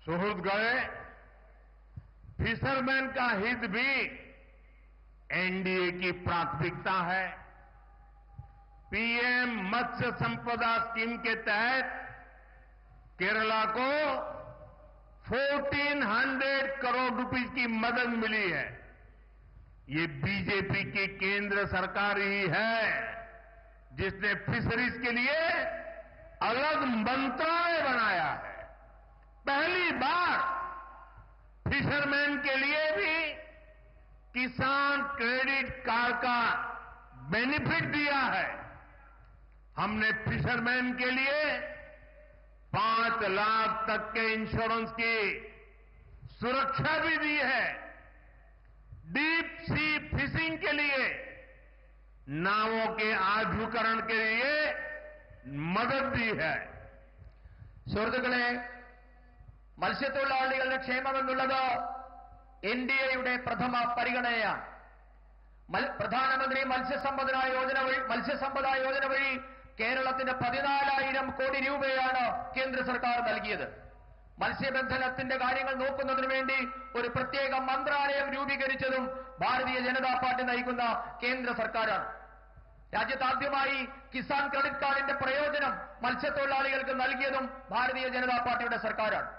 सुहृद गए फिशरमैन का हित भी एनडीए की प्राथमिकता है। पीएम मत्स्य संपदा स्कीम के तहत केरला को 1400 करोड़ रुपए की मदद मिली है। ये बीजेपी की केंद्र सरकार ही है जिसने फिशरीज के लिए अलग मंत्रालय बनाया है। पहली बार फिशरमैन के लिए भी किसान क्रेडिट कार्ड का बेनिफिट दिया है। हमने फिशरमैन के लिए 5 लाख तक के इंश्योरेंस की सुरक्षा भी दी है। डीप सी फिशिंग के लिए नावों के आधुनिकीकरण के लिए मदद दी है। സുഹൃത്തുക്കളെ, മത്സ്യത്തൊഴിലാളികളുടെ ക്ഷേമമെന്നുള്ളത് എൻഡിഎയുടെ പ്രഥമ പരിഗണനയാണ്. പ്രധാനമന്ത്രി മത്സ്യസമ്പദാ യോജന വഴി കേരളത്തിന് 14,000 കോടി രൂപയാണ് കേന്ദ്ര സർക്കാർ നൽകിയത്. മത്സ്യബന്ധനത്തിന്റെ കാര്യങ്ങൾ നോക്കുന്നതിനു വേണ്ടി ഒരു പ്രത്യേക മന്ത്രാലയം രൂപീകരിച്ചതും ഭാരതീയ ജനതാ പാർട്ടി നയിക്കുന്ന കേന്ദ്ര സർക്കാരാണ്. രാജ്യത്താദ്യമായി കിസാൻ ക്രെഡിറ്റ് കാർഡിന്റെ പ്രയോജനം മത്സ്യത്തൊഴിലാളികൾക്ക് നൽകിയതും ഭാരതീയ ജനതാ പാർട്ടിയുടെ സർക്കാരാണ്.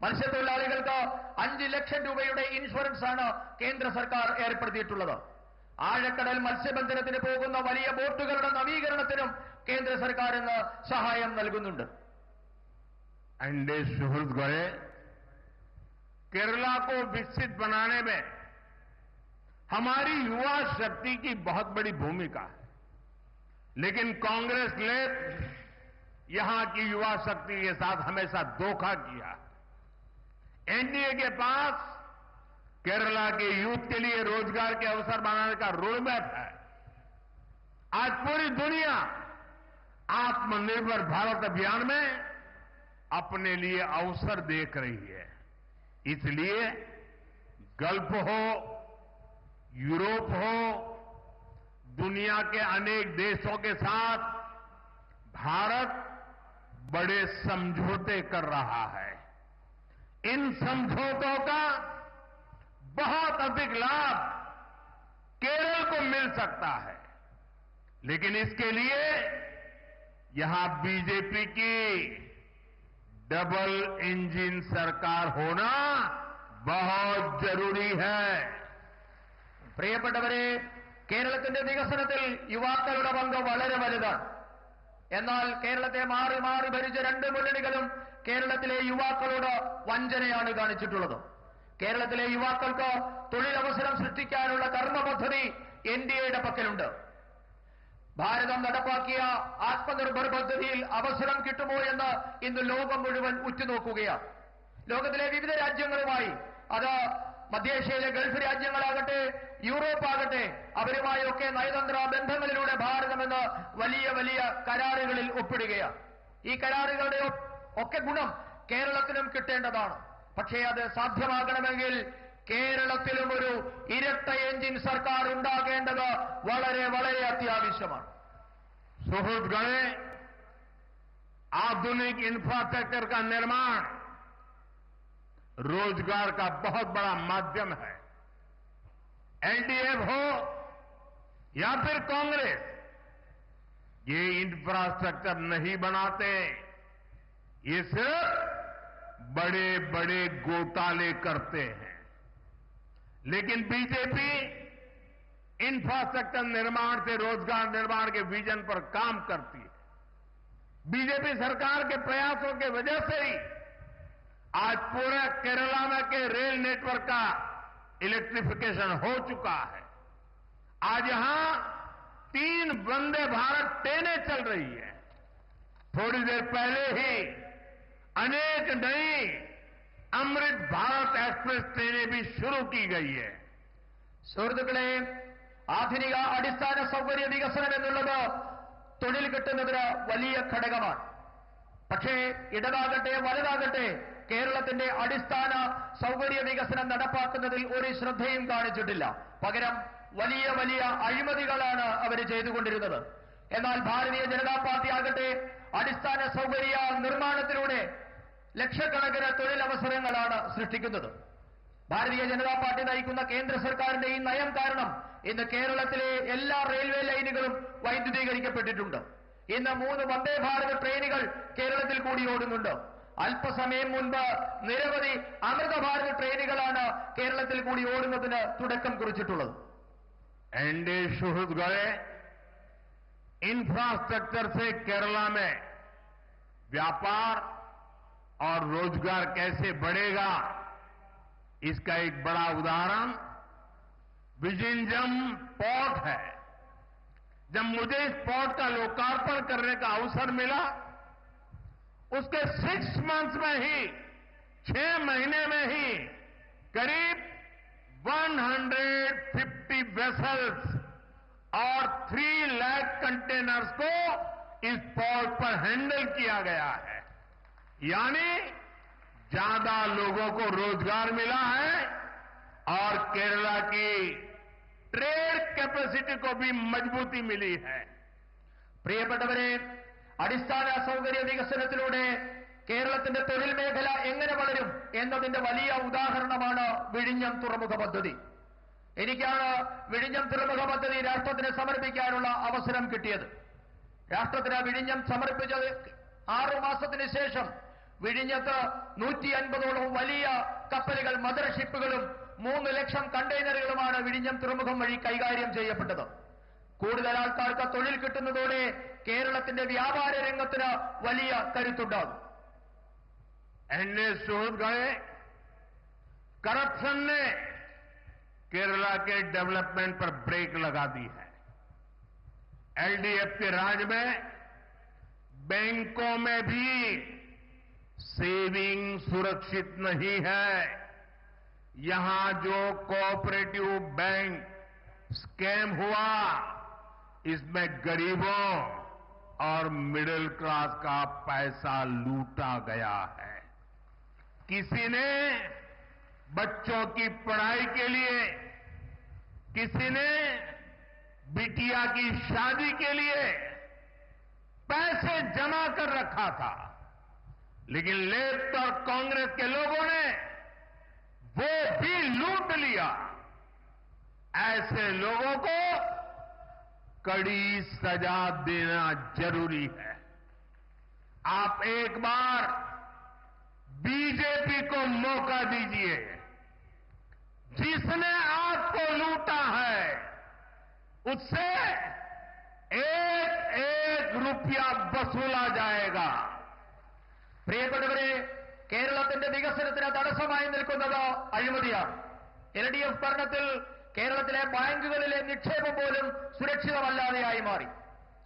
മത്സ്യത്തൊഴിലാളികൾക്ക് 5 ലക്ഷം രൂപയുടെ ഇൻഷുറൻസ് ആണ് കേന്ദ്ര സർക്കാർ ഏർപ്പെടുത്തിയിട്ടുള്ളത്. ആഴക്കടൽ മത്സ്യബന്ധനത്തിന് പോകുന്ന വലിയ ബോട്ടുകളുടെ നവീകരണത്തിനും കേന്ദ്ര സർക്കാർ ഇന്ന് സഹായം നൽകുന്നുണ്ട്. एनडीए सुहृद गए केरला को विकसित बनाने में हमारी युवा शक्ति की बहुत बड़ी भूमिका है। लेकिन कांग्रेस ने यहां की युवा शक्ति के साथ हमेशा धोखा किया। एनडीए के पास केरला के यूथ के लिए रोजगार के अवसर बनाने का रोडमैप है। आज पूरी दुनिया आत्मनिर्भर भारत अभियान में अपने लिए अवसर देख रही है। इसलिए गल्फ हो, यूरोप हो, दुनिया के अनेक देशों के साथ भारत बड़े समझौते कर रहा है। इन समझौतों का बहुत अधिक लाभ केरल को मिल सकता है, लेकिन इसके लिए यहां बीजेपी की डबल इंजन सरकार होना बहुत जरूरी है। പ്രിയപ്പെട്ടവരെ, കേരളത്തിന്റെ വികസനത്തിൽ യുവാക്കളുടെ പങ്ക് വളരെ വലുതാണ്. എന്നാൽ കേരളത്തെ മാറി മാറി ഭരിച്ച 2 മുന്നണികളും കേരളത്തിലെ യുവാക്കളോട് വഞ്ചനയാണ് കാണിച്ചിട്ടുള്ളത്. കേരളത്തിലെ യുവാക്കൾക്ക് തൊഴിലവസരം സൃഷ്ടിക്കാനുള്ള കർമ്മ പദ്ധതി എൻഡിഎയുടെ പക്കലുണ്ട്. ഭാരതം നടപ്പാക്കിയ ആത്മനിർഭർ പദ്ധതിയിൽ അവസരം കിട്ടുമോ എന്ന് ഇന്ന് ലോകം മുഴുവൻ ഉറ്റുനോക്കുകയാണ്. ലോകത്തിലെ വിവിധ രാജ്യങ്ങളുമായി, അത് മധ്യേഷ്യയിലെ ഗൾഫ് രാജ്യങ്ങളാകട്ടെ, യൂറോപ്പാകട്ടെ, അവരുമായൊക്കെ നയതന്ത്ര ബന്ധങ്ങളിലൂടെ ഭാരതം ഇന്ന് വലിയ വലിയ കരാറുകളിൽ ഒപ്പിടുകയാണ്. ഈ കരാറുകളുടെ ഒക്കെ ഗുണം കേരളത്തിനും കിട്ടേണ്ടതാണ്. പക്ഷേ അത് സാധ്യമാകണമെങ്കിൽ കേരളത്തിലും ഒരു ഇരട്ട എഞ്ചിൻ സർക്കാർ ഉണ്ടാകേണ്ടത് വളരെ വളരെ അത്യാവശ്യമാണ്. सुहृद गए आधुनिक इंफ्रास्ट्रक्चर का निर्माण रोजगार का बहुत बड़ा माध्यम है। एनडीए हो या फिर कांग्रेस, ये इंफ्रास्ट्रक्चर नहीं बनाते, ये सिर्फ बड़े बड़े घोटाले करते हैं। लेकिन बीजेपी इंफ्रास्ट्रक्चर निर्माण से रोजगार निर्माण के विजन पर काम करती है। बीजेपी सरकार के प्रयासों के वजह से ही आज पूरे केरला में के रेल नेटवर्क का इलेक्ट्रिफिकेशन हो चुका है। आज यहां 3 वंदे भारत ट्रेनें चल रही है। थोड़ी देर पहले ही अनेक नई अमृत भारत एक्सप्रेस ट्रेनें भी शुरू की गई है. സുഹൃത്തുക്കളെ, ആധുനിക അടിസ്ഥാന സൗകര്യ വികസനം എന്നുള്ളത് തൊഴിൽ കിട്ടുന്നതിന് വലിയ ഘടകമാണ്. പക്ഷേ ഇടതാകട്ടെ വലതാകട്ടെ കേരളത്തിന്റെ അടിസ്ഥാന സൗകര്യ വികസനം നടപ്പാക്കുന്നതിൽ ഒരു ശ്രദ്ധയും കാണിച്ചിട്ടില്ല. പകരം വലിയ വലിയ അഴിമതികളാണ് അവർ ചെയ്തുകൊണ്ടിരുന്നത്. എന്നാൽ ഭാരതീയ ജനതാ പാർട്ടി ആകട്ടെ അടിസ്ഥാന സൗകര്യ നിർമ്മാണത്തിലൂടെ ലക്ഷക്കണക്കിന് തൊഴിലവസരങ്ങളാണ് സൃഷ്ടിക്കുന്നത്. ഭാരതീയ ജനതാ പാർട്ടി നയിക്കുന്ന കേന്ദ്ര സർക്കാരിന്റെ ഈ നയം കാരണം ഇന്ന് കേരളത്തിലെ എല്ലാ റെയിൽവേ ലൈനുകളും വൈദ്യുതീകരിക്കപ്പെട്ടിട്ടുണ്ട്. ഇന്ന് 3 വന്ദേ ഭാരത് ട്രെയിനുകൾ കേരളത്തിൽ കൂടി ഓടുന്നുണ്ട്. അല്പസമയം മുൻപ് നിരവധി അമൃത ഭാരത് ട്രെയിനുകളാണ് കേരളത്തിൽ കൂടി ഓടുന്നതിന് തുടക്കം കുറിച്ചിട്ടുള്ളത്. एनडीए सुहृद गए इंफ्रास्ट्रक्चर से केरला में व्यापार और रोजगार कैसे बढ़ेगा, इसका एक बड़ा उदाहरण विजिंजम पोर्ट है. जब मुझे इस पोर्ट का लोकार्पण करने का अवसर मिला, उसके 6 मंथ्स में ही 6 महीने में ही करीब 150 वेसल्स और 3 लाख कंटेनर्स को इस पोर्ट पर हैंडल किया गया है. यानी ज्यादा लोगों को रोजगार मिला है और केरला की ट्रेड कैपेसिटी को भी मजबूती मिली है. പ്രിയപ്പെട്ടവരെ, അടിസ്ഥാന സൗകര്യ വികസനത്തിലൂടെ കേരളത്തിന്റെ തൊഴിൽ മേഖല എങ്ങനെ വളരും എന്നതിന്റെ വലിയ ഉദാഹരണമാണ് വിഴിഞ്ഞം തുറമുഖ പദ്ധതി. എനിക്കാണ് വിഴിഞ്ഞം തുറമുഖ പദ്ധതി രാഷ്ട്രത്തിന് സമർപ്പിക്കാനുള്ള അവസരം കിട്ടിയത്. രാഷ്ട്രത്തിന് വിഴിഞ്ഞം സമർപ്പിച്ചത് 6 മാസത്തിന് ശേഷം വിഴിഞ്ഞത്ത് 150ഓളം വലിയ കപ്പലുകൾ, മദർ ഷിപ്പുകളും 3 ലക്ഷം കണ്ടെയ്നറുകളുമാണ് വിഴിഞ്ഞം തുറമുഖം വഴി കൈകാര്യം ചെയ്യപ്പെട്ടത്. കൂടുതൽ ആൾക്കാർക്ക് തൊഴിൽ കിട്ടുന്നതോടെ കേരളത്തിന്റെ വ്യാപാര രംഗത്തിന് വലിയ കരുത്തുണ്ടാകും. एनडीए सुहृद गए करप्शन ने केरला के डेवलपमेंट पर ब्रेक लगा दी है. एलडीएफ के राज में बैंकों में भी सेविंग सुरक्षित नहीं है. यहां जो कोऑपरेटिव बैंक स्कैम हुआ, इसमें गरीबों और मिडिल क्लास का पैसा लूटा गया है. किसी ने बच्चों की पढ़ाई के लिए, किसी ने बिटिया की शादी के लिए पैसे जमा कर रखा था, लेकिन लेफ्ट और कांग्रेस के लोगों ने वो भी लूट लिया. ऐसे लोगों को कड़ी सजा देना जरूरी है. आप एक बार बीजेपी को मौका दीजिए. जिसने आपको लूटा है उससे एक रुपया वसूला जाएगा. പ്രിയപ്പെട്ടവരെ, കേരളത്തിന്റെ വികസനത്തിന് തടസ്സമായി നിൽക്കുന്നത് അഴിമതിയാണ്. എൽഡിഎഫ് ഭരണത്തിൽ കേരളത്തിലെ ബാങ്കുകളിലെ നിക്ഷേപം പോലും സുരക്ഷിതമല്ലാതെയായി മാറി.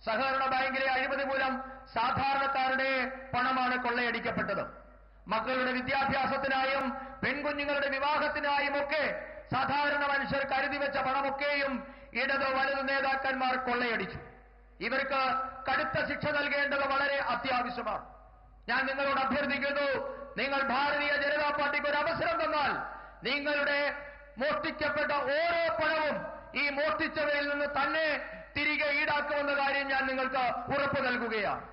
സഹകരണ ബാങ്കിലെ അഴിമതി മൂലം സാധാരണക്കാരുടെ പണമാണ് കൊള്ളയടിക്കപ്പെട്ടത്. മക്കളുടെ വിദ്യാഭ്യാസത്തിനായും പെൺകുഞ്ഞുങ്ങളുടെ വിവാഹത്തിനായും ഒക്കെ സാധാരണ മനുഷ്യർ കരുതി വെച്ച പണമൊക്കെയും ഇടത് വലതു നേതാക്കന്മാർ കൊള്ളയടിച്ചു. ഇവർക്ക് കടുത്ത ശിക്ഷ നൽകേണ്ടത് വളരെ അത്യാവശ്യമാണ്. ഞാൻ നിങ്ങളോട് അഭ്യർത്ഥിക്കുന്നു, നിങ്ങൾ ഭാരതീയ ജനതാ പാർട്ടിക്ക് ഒരു അവസരം തന്നാൽ നിങ്ങളുടെ മോഷ്ടിക്കപ്പെട്ട ഓരോ പണവും ഈ മോഷ്ടിച്ചവരിൽ നിന്ന് തന്നെ തിരികെ ഈടാക്കുമെന്ന കാര്യം ഞാൻ നിങ്ങൾക്ക് ഉറപ്പു നൽകുകയാണ്.